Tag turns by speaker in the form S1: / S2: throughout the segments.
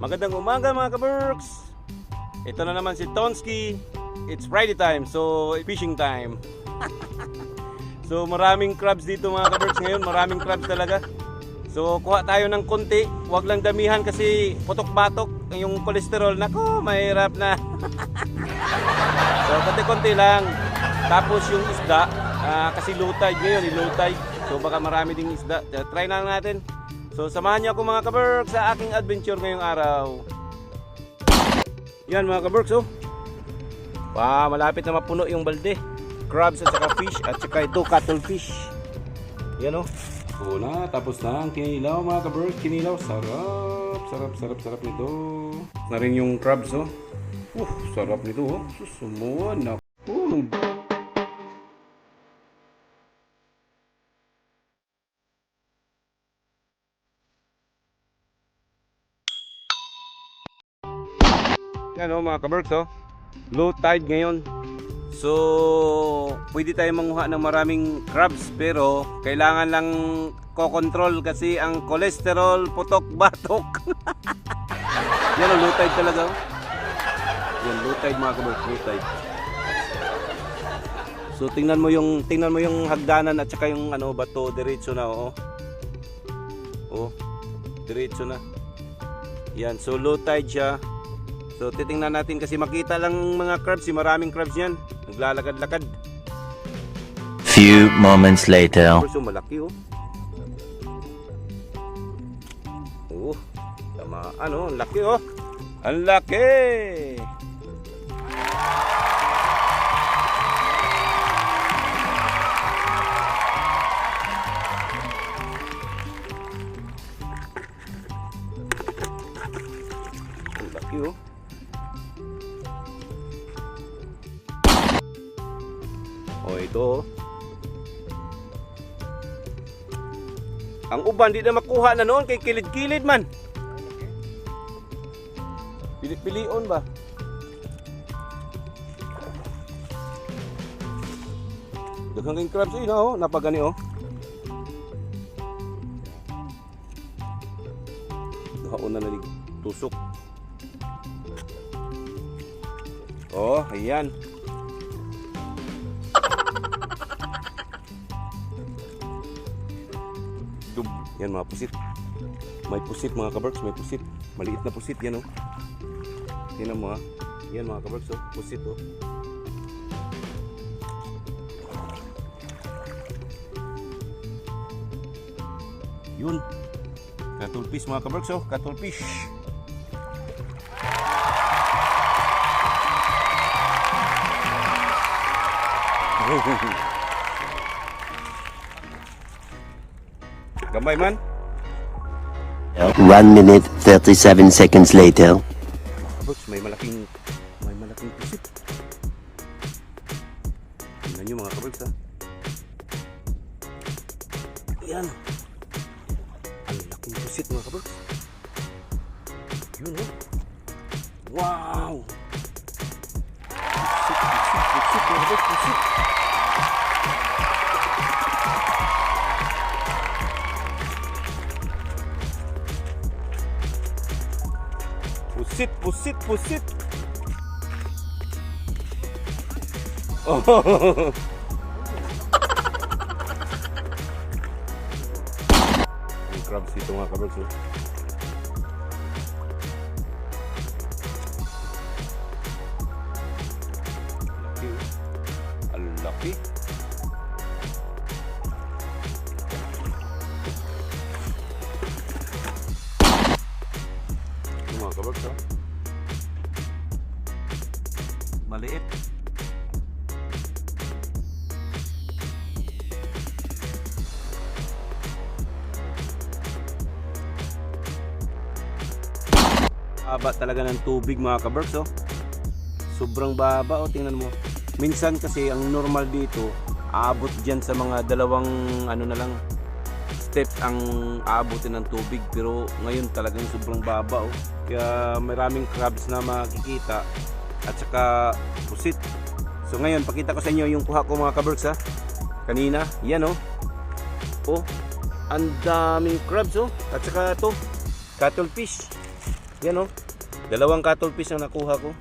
S1: Magandang umaga mga kaberks. Ito na naman si Tonsky. It's Friday time, so fishing time. So maraming crabs dito mga kaberks ngayon, maraming crabs talaga. So kuha tayo ng konti, huwag lang damihan kasi putok-batok yung kolesterol. Nako, mahirap na. So konti-konti lang. Tapos yung isda, kasi low tide ngayon, low tide. So baka marami ding isda. Try na lang natin. So samahan niyo ako mga kaberks sa aking adventure ngayong araw. Yan mga kaberks, oh. Malapit na mapuno yung balde. Crabs at saka fish at saka ito cuttlefish. Yan, oh. So na, tapos na ang kinilaw mga kaberks. Kinilaw, sarap nito. Na rin yung crabs, oh. Sarap nito, oh. Susumuan na. Yan, oh, mga kaberks, oh. Low tide ngayon. So pwede tayo manguha ng maraming crabs, pero kailangan lang kokontrol kasi ang cholesterol putok-batok. Yan, oh, low tide talaga, oh. Yan, low tide mga kaberks, low tide. So tingnan mo yung hagdanan at saka yung bato diretso na, oh. Oh, diretso na. Yan, so low tide siya. So titingnan natin kasi makita lang mga crabs, maraming crabs yan. Naglalakad-lakad.
S2: Few moments later.
S1: So malaki, oh. Oh, tama, ang laki, oh. Ang laki. Ang laki, oh. Oh, ito. Ang uban di na makuha na noon kay kilid-kilid man. Pilit-pilion ba? Daghang kayong crabs na, oh, napagani, oh. Dahaon na nalig tusok. Oh, ayan. Yan mga pusit. May pusit mga kaberks, may pusit. Maliit na pusit yan, oh. Tingnan mo, ha. Yan mga kaberks, oh. Pusit, oh. Yun. Cuttlefish mga kaberks, oh. Cuttlefish. Gambay man.
S2: 1 minute 37 seconds later.
S1: Kaberks, may malaking pusit. Tingnan nyo mga kaberks, ha. Yan. Ang laking pusit mga kaberks. Yun, oh. Wow. Pusit mga kaberks, pusit. Pusit. Oh. Ang crabs dito mga kaberks, oh. Laki, oh. Ang laki. Mga kaberks, oh. Maliit. Baba talaga ng tubig mga kaberks, oh. Sobrang baba, oh, tingnan mo. Minsan kasi ang normal dito aabot dyan sa mga dalawang na lang steps ang aabutin ng tubig, pero ngayon talagang sobrang baba, oh. Kaya maraming crabs na makikita at saka pusit. So ngayon pakita ko sa inyo yung kuha ko mga kaberks, ha. Kanina, yan, oh. Oh, ang daming crabs, oh. At saka ito, cuttlefish. Yan oh. Dalawang cuttlefish ang nakuha ko.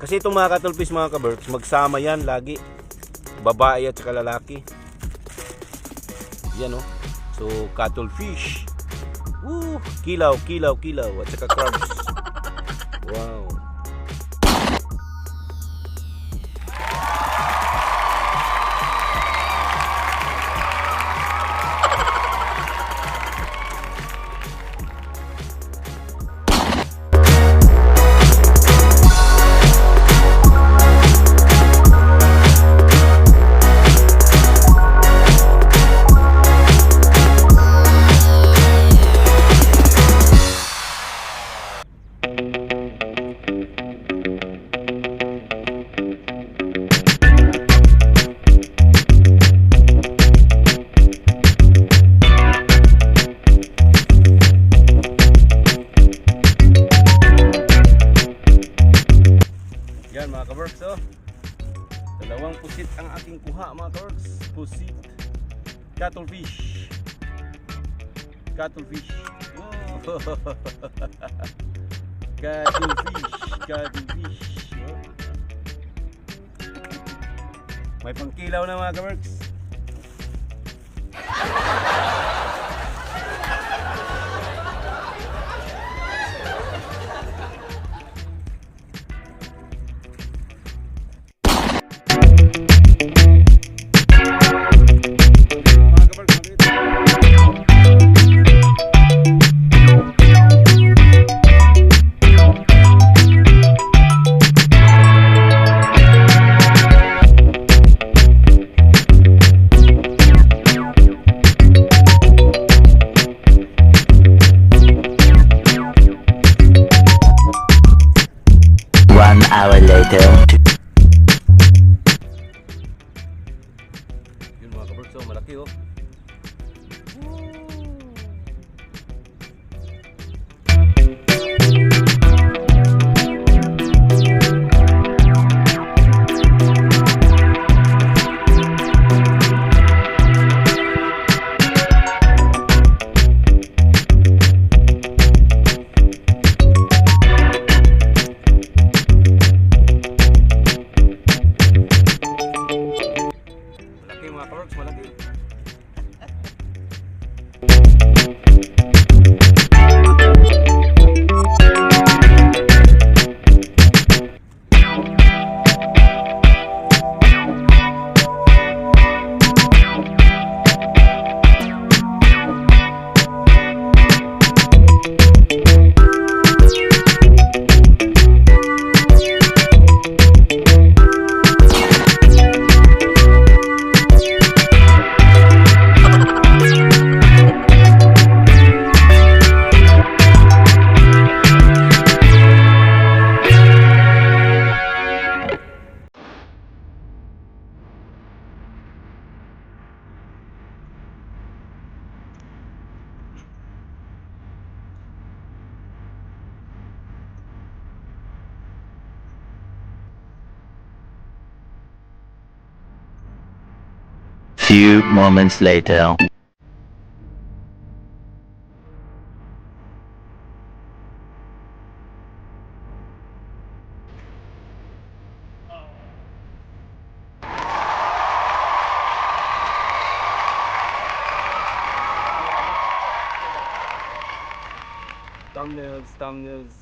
S1: Kasi itong mga cuttlefish mga kaberks, magsama yan lagi. Babae at saka lalaki. Yan oh. So cuttlefish. Woo! Kilaw at saka crabs. Wow. Yan mga kaworks oh. Dalawang pusit ang aking kuha mga kaworks. Pusit. Cuttlefish. Cuttlefish. Oh. Cuttlefish. Oh. May pangkilaw na mga kaworks.
S2: Hour later.
S1: Yun mga kaberks oh, malaki oh. Malaki.
S2: Few moments later.
S1: Thumbnails.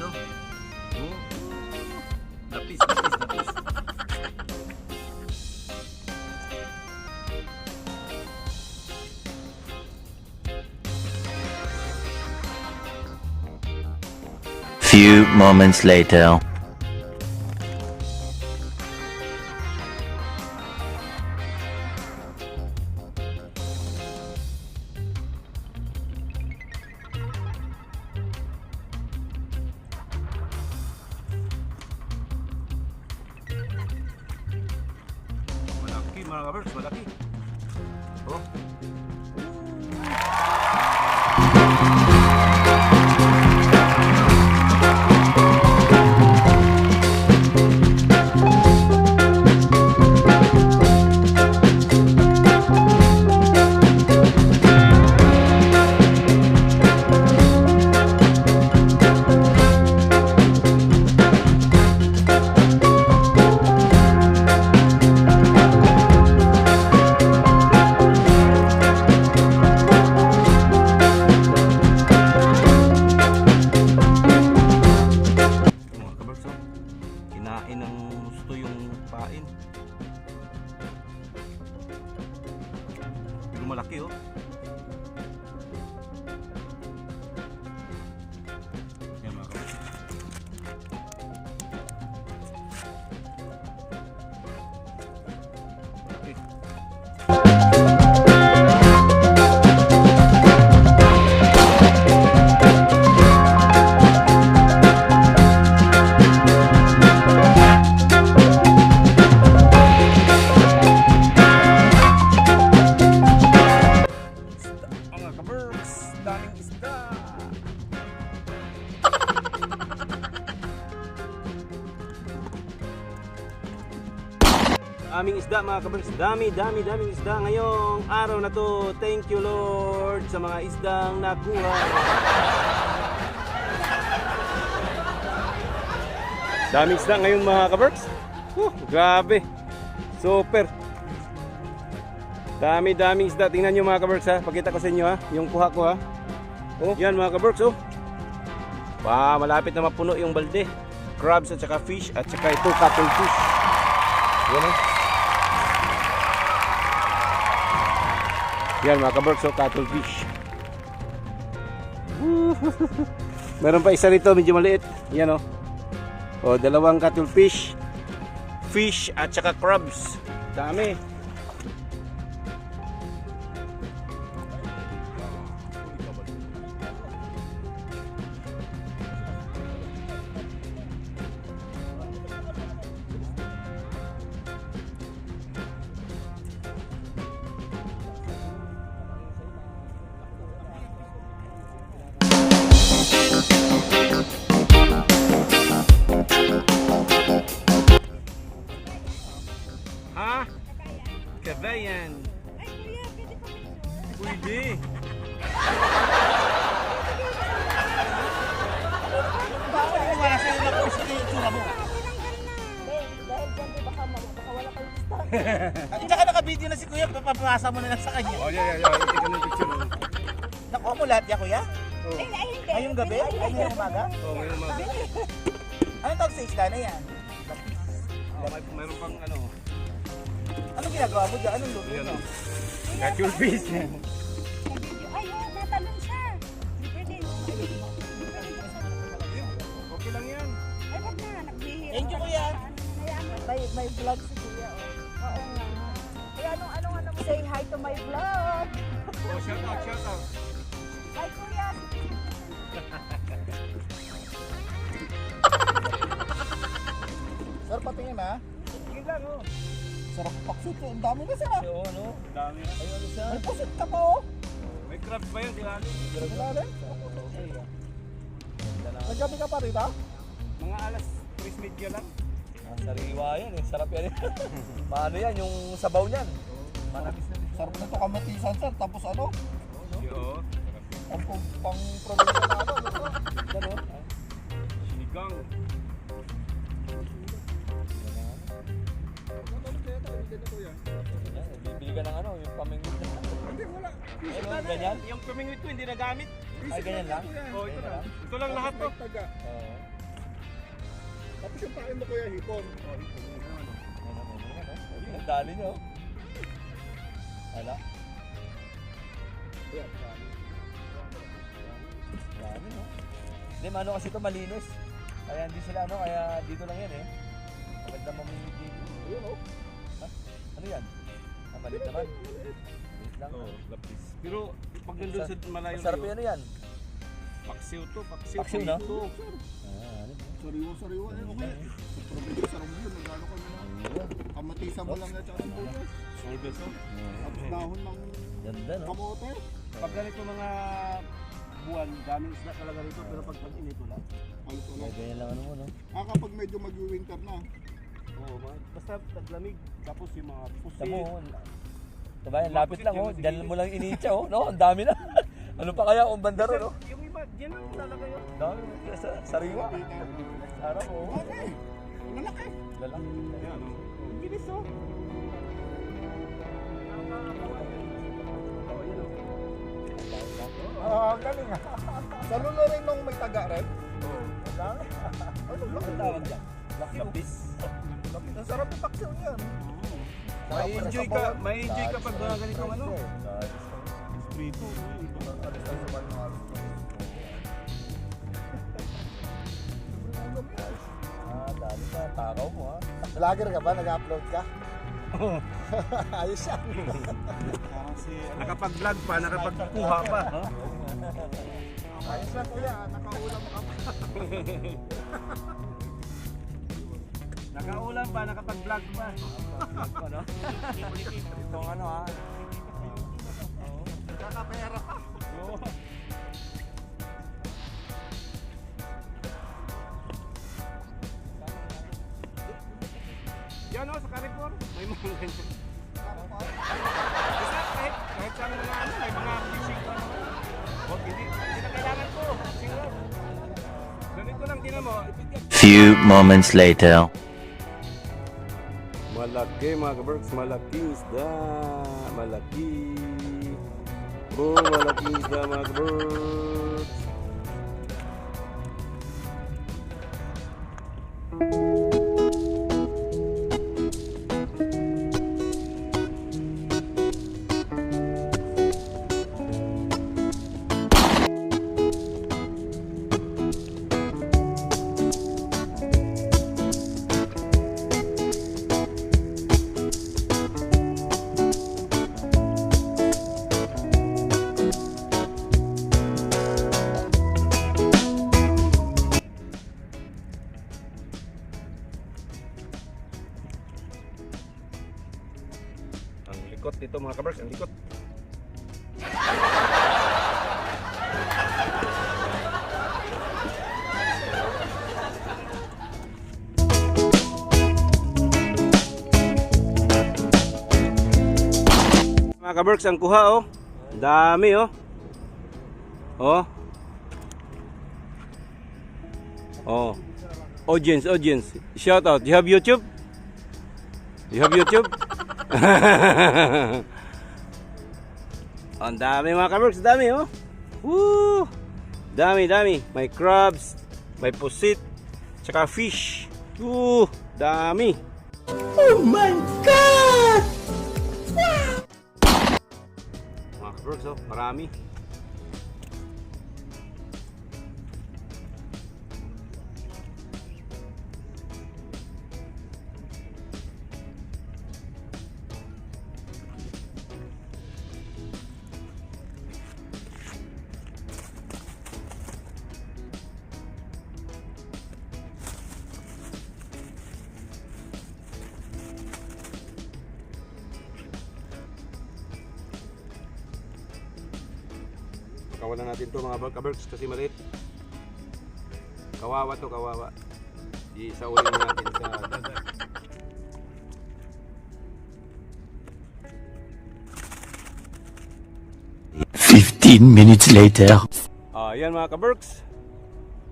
S1: oh. Lapis, lapis, lapis.
S2: Few moments later.
S1: Malaki mga kabers, malaki. Oh. Mga kabers, oh. Kinain ng gusto yung pain. Pero malaki oh. Yan mga kabers. Okay. Mga kabers, daming isda. Aming isda mga kabers, daming isda ngayong araw na to. Thank you Lord sa mga isdang nakuha. Daming isda ngayon mga kabers. Grabe. Super. Daming isda. Tingnan nyo mga kaberks ha. Pakita ko sa inyo ha. Yung kuha ko ha. Oh, yan mga kaberks oh. Malapit na mapuno yung balde. Crabs at saka fish at saka ito cuttlefish. Yan oh. Yan mga kaberks oh, cuttlefish. Meron pa isa rito medyo maliit. Yan oh. Oh, dalawang cuttlefish, fish at saka crabs. Dami. Ha? Kabayan.
S3: Ay, kuya, pwede pa kayo.
S1: Pwede.
S4: Bakit mo wala sa'yo na puso yung itsura mo?
S3: Dahil dyan, di baka wala kayong stock.
S4: At saka naka-video na si Kuya, papapasa mo na lang sa kanya.
S1: Oh, yeah. Tingnan mo yung picture mo.
S4: Nakuha mo lahat ya, Kuya?
S1: Oh,
S3: Ay, hindi.
S4: Ngayong gabi? Ay, ngayong umaga?
S1: oh ngayon mga.
S4: Anong tawag sa isla na yan?
S1: Oh, mayroon pang ano.
S4: Anong ginagawa mo dyan? Anong luto
S1: Yan
S4: mo?
S1: oh. Cuttlefish.
S3: Ay, natalon siya. Hindi pwede.
S1: Okay lang yan.
S3: Ay, wag na. Nagbihira.
S4: Thank you, Kuya.
S3: May vlog si Kuya. Oh. Oo nga. Kuya, ano mo? Say hi to my vlog.
S1: Oh, shout out.
S3: Hi, Kuya.
S4: Sir, patingin ha?
S1: Tingin lang oh.
S4: Sarap paksit. Ang dami na sir ha?
S1: Oo, no? Dami na. Ayun siya.
S4: May pusit ka pa oh.
S1: May crabs pa yun, di ba?
S4: Wala rin? Naggabi ka pa rin ha?
S1: Mga alas 3:30 lang.
S5: Sariwa yan eh, sarap yan eh. Paano yan, yung sabaw niyan? Manamis na din.
S4: Sarap nito kamatisan sir. Tapos ano?
S1: Oo.
S4: Pang probinsya na ano? Gano'n?
S1: Sinigang.
S5: Bibili ka ng ano, yung pamingwit na.
S1: Hindi, wala.
S5: Ano, ganyan?
S1: Yung pamingwit ko hindi nagamit.
S5: Ay, ganyan lang?
S1: Oh, ito lang. Ito lang lahat to.
S5: Oo.
S4: Tapos yung pain mo kuya, hipon.
S5: Ang dali nyo. Hala. Dami no. Hindi, mano kasi ito malinis. Kaya hindi sila ano, kaya dito lang yan eh. Maganda mamimig dito.
S4: Ayun oh.
S5: Ha? Ano yan? Malit naman. Malit lang.
S1: Oh, lapis. Pero pag nandun sa malayo
S5: Masarap yan, ano yan?
S1: paksiw to, paksiw.
S5: Paksiw, no?
S1: Ito.
S5: Ano?
S4: Sariwa-sariwa. Eh, okay. Sa probinsya, sarap yun. Nagano kami na. Kamatisan mo lang na tsaka sibuyas.
S1: Solbes oh.
S4: Tapos dahon ng
S5: Ganda no?
S4: kamote.
S1: Pag ganito mga buwan, daming isda talaga rito. Pero pag tag-init wala.
S4: Halos wala.
S5: Kaya ganyan lang ano mo no?
S4: Kapag medyo mag-winter na.
S1: Oo, basta taglamig. Tapos yung mga pusit.
S5: Tamo, diba yan, lapit lang oh. Diyan mo lang iniitsa oh. No, ang dami na. Ano pa kaya kung banda ron oh?
S1: Yung iba, dyan lang talaga yun.
S5: Dami, sariwa. Sarap oh.
S4: Okay. Lalaki.
S5: Lalaki.
S1: Yan oh. Ang bilis oh.
S4: Ah, galing ah. Sa lulo rin nung may taga rin.
S5: Dami.
S4: Ano, laki
S5: Ang tawag dyan? Lapis.
S4: laki. Ang sarap yung paksiw niyan.
S1: May enjoy ka pag mga ganitong ano. Prito.
S5: Dami ka. Takaw mo ha.
S4: Vlogger ka ba? Nag-upload ka?
S1: Oo.
S4: Ayos yan.
S1: Nakapag-vlog pa, nakapagkuha pa.
S4: Ayos lang kuya. Nakaulam ka pa.
S1: Nakaulam pa, nakapag-vlog pa.
S5: Ano? Itong ano ha.
S4: Kakapera ka.
S1: Oo. Yan o, sa Carrefour, may mga ganyan. Basta kahit saan mga ano, may mga fishing ko naman. Huwag, hindi na kailangan ko. Fishing rod. Ganito lang, tinan mo.
S2: Few moments later.
S1: Malaki mga kaberks, malaking isda. Malaki. Oh, malaking isda mga kaberks. Ang likot dito mga kaberks, ang likot. Mga kaberks, ang kuha oh. Dami oh. Oh. Oh. Audience. Shout out. You have YouTube? You have YouTube? Ang dami mga kaberks, dami oh. Woo! Dami. May crabs, may pusit, tsaka fish. Woo! Dami. Oh my God! Mga kaberks oh, marami. Kawalan natin to mga kaberks kasi maliit. Kawawa to, kawawa. Isaulin natin sa dagat.
S2: 15 minutes later.
S1: Yan mga kaberks.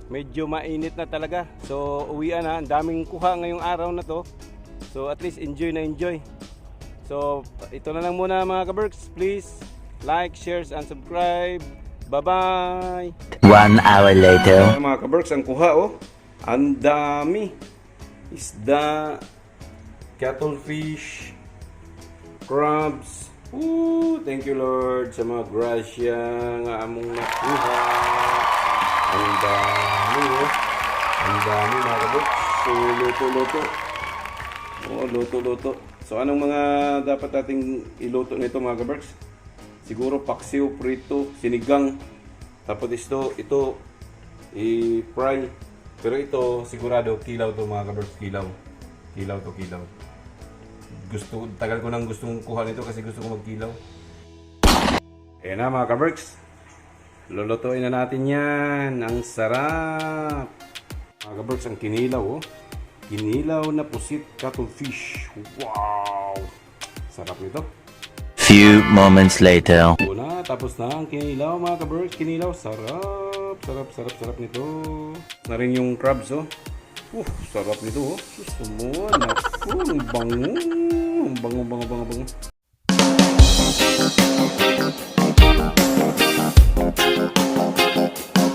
S1: Medyo mainit na talaga. So uwian na. Ang daming kuha ngayong araw na to. So at least enjoy na enjoy. So ito na lang muna mga kaberks. Please like, share, and subscribe. Bye-bye!
S2: 1 hour later.
S1: Mga kaberks, ang kuha oh. Ang dami. isda, cuttlefish, crabs. Ooh, thank you Lord sa mga grasya nga among nakuha. Ang dami, oh. Ang dami mga kabrooks. So, luto-luto. Oh, luto-luto. So, anong mga dapat nating iluto nito mga kabrooks? Siguro paksiw, prito, sinigang. Tapos ito i-fry. Pero ito sigurado kilaw to mga kabrooks, kilaw. Kilaw to, kilaw. Tagal ko nang gustong kuha nito kasi gusto ko magkilaw. Ayan na mga kabrooks. Lulutuin na natin yan. Ang sarap. Mga kabrooks, ang kinilaw, oh. Kinilaw na pusit cuttlefish. Wow! Sarap nito.
S2: Few moments later.
S1: Una, tapos na ang kinilaw mga kabrooks. Kinilaw, sarap. Sarap nito. Na rin yung crabs, oh. Sarap nito, oh. Susunod. Naku, ang bango. Ang bango.